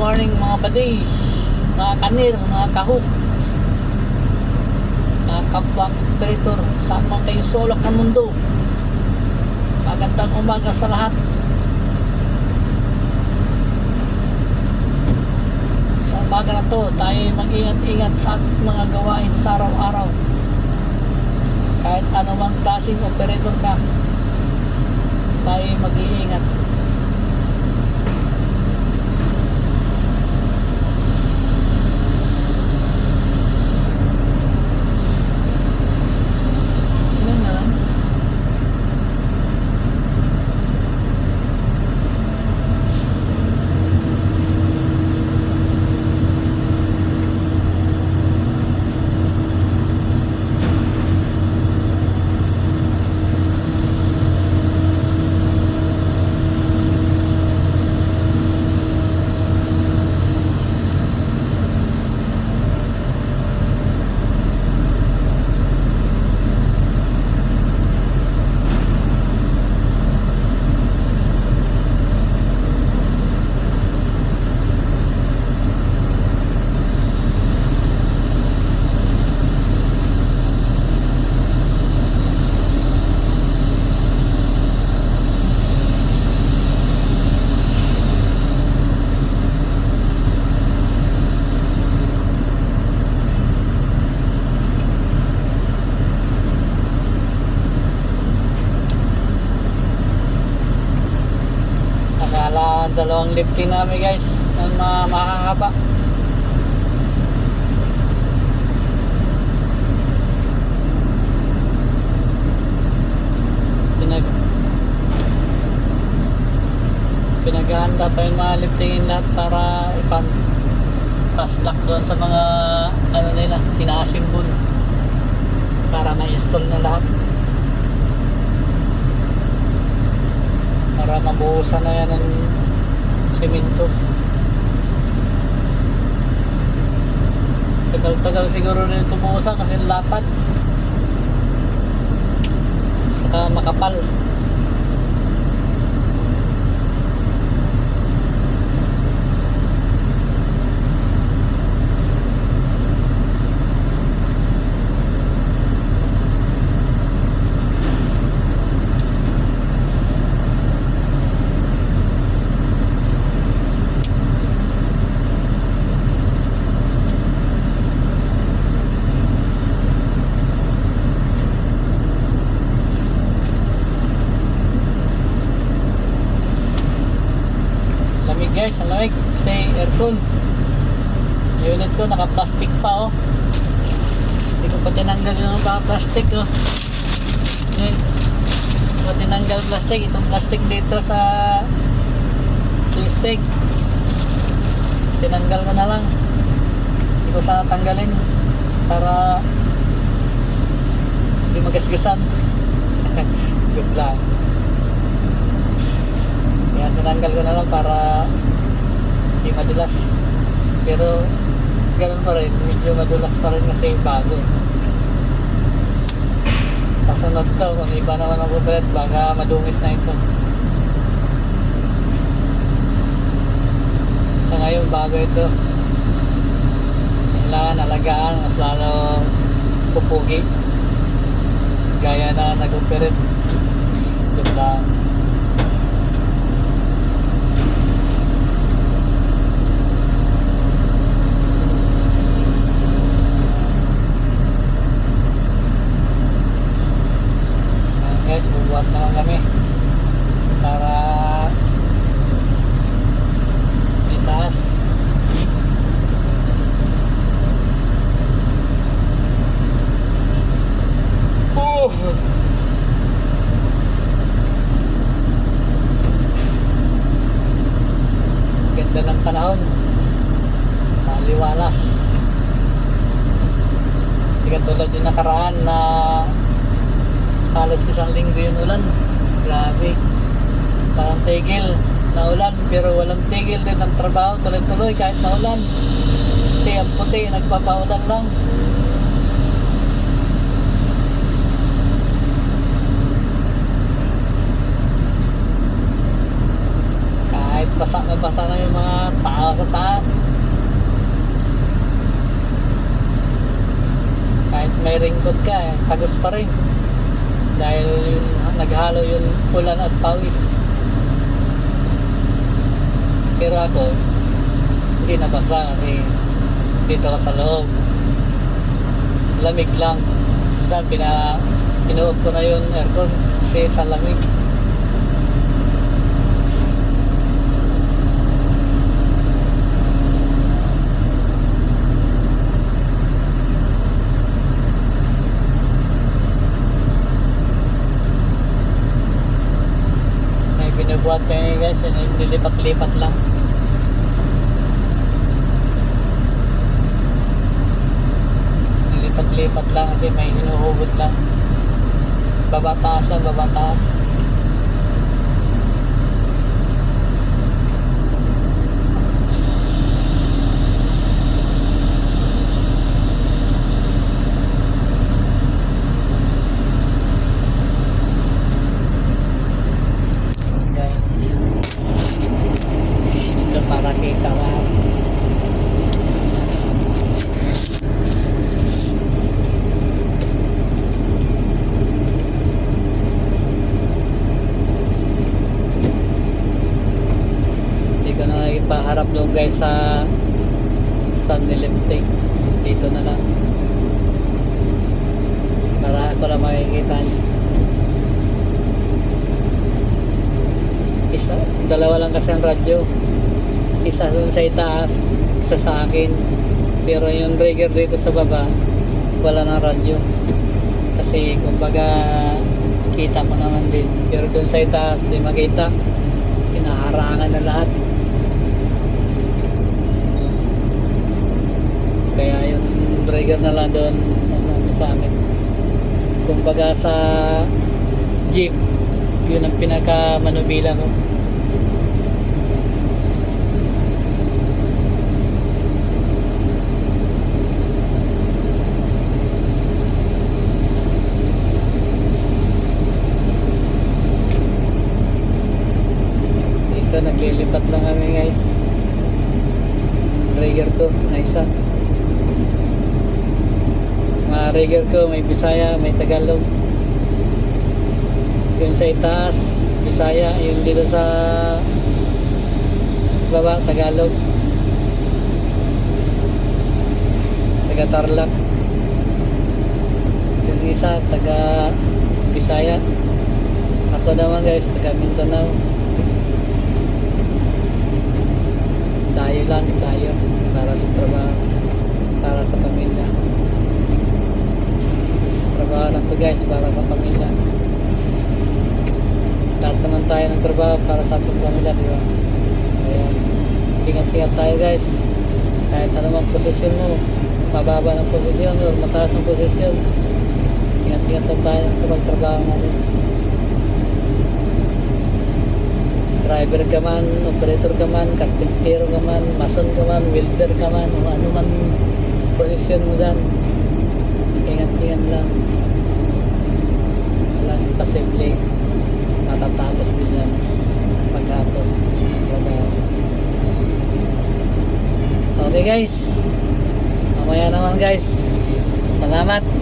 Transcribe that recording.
morning mga buddies, mga kanir, mga kahuk, mga kapwa operator, saan man kayo sulok ng mundo. Magandang umaga sa lahat. Sa umaga na to, tayo mag-ingat-ingat sa ating mga gawain sa araw-araw. Kahit anumang klaseng operator ka, tayo mag-iingat. Dalawang lifting namin guys ng mahahaba. Pinaghahanda pa yung mga liftingin lahat para ipaslak doon sa mga ano nila, tinaasimbol para ma-install na lahat, para mabuhusan na yan ng semento. Tagal-tagal siguro rin tumusan kasi lapad saka makapal. Guys, ang lamig kasi aircon. Unit ko naka-plastic pa, oh. Hindi ko pa tinanggal yung plastic, oh. Hindi ko tinanggal plastic. Itong plastic dito sa joystick, tinanggal ko na lang. Hindi ko sana tanggalin para hindi magasgasan. Good lang. Yan, tinanggal ko na lang para hindi madulas, pero ganun pa rin, medyo madulas pa rin kasi bago. Kasunod to, kung iba naman ang kubret, baka madungis na ito. Sa ngayon bago ito, kailangan alagaan, mas lalo pupugi gaya na nag-operate. Joke lang. Guys, bubuhat naman kami para itaas. Ganda ng panahon, maliwalas, hindi katulad yung nakaraan na halos isang linggo yung ulan. Grabe, parang tigil na ulan, pero walang tigil din ng trabaho, tuloy-tuloy kahit na ulan kasi ang puti nagpapaulan lang. basa na yung mga tao sa taas. Kahit may raincoat ka, tagos pa rin. Dahil naghalo yung ulan at pawis. Pero ako, hindi nabasa kasi dito ka sa loob. Lamig lang. Minsan pinuot ko na yung aircon kasi sa lamig. May binubuhat kayo guys, nililipat-lipat lang. Lipat lang kasi may hinuhugot lang. Baba taas lang, baba taas. Guys, dito para kita lahat. Paharap doon guys sa San Nilimte. Dito na lang para ako lang makikita nyo. Dalawa lang kasi ang radyo, isa doon sa itaas, isa sa akin, pero yung trigger dito sa baba wala ng radyo kasi kumbaga kita mo naman din, pero doon sa itaas di makita, sinaharangan na lahat. Kaya yung trigger na lang doon ano sa amin. Kumbaga sa jeep, yun ang pinaka-manubila ko. Dito naglilipat lang kami guys. Trigger ko na isa. Mga trigger ko may Bisaya, may Tagalog. Yung sa itaas Bisaya, yung dito sa baba Tagalog. Taga Tarlac. Yung isa taga Bisaya. Ako naman guys taga Mindanao. Dayo lang, dayo para sa trabaho, para sa pamilya. Trabaho lang to guys para sa pamilya. Lahat naman tayo ng trabaho para sa ating pamilya, di ba? Kaya ingat-ingat tayo guys. Kahit anumang posisyon mo, mababa ng posisyon o mataas ng posisyon, ingat-ingat tayo sa pagtrabaho natin. Driver ka man, operator ka man, carpentero ka man, mason ka man, welder ka man, o ano man posisyon mo dyan, ingat-ingat lang. Walang imposible, matatapos din yan maghapon. Okay guys, mamaya naman guys, salamat.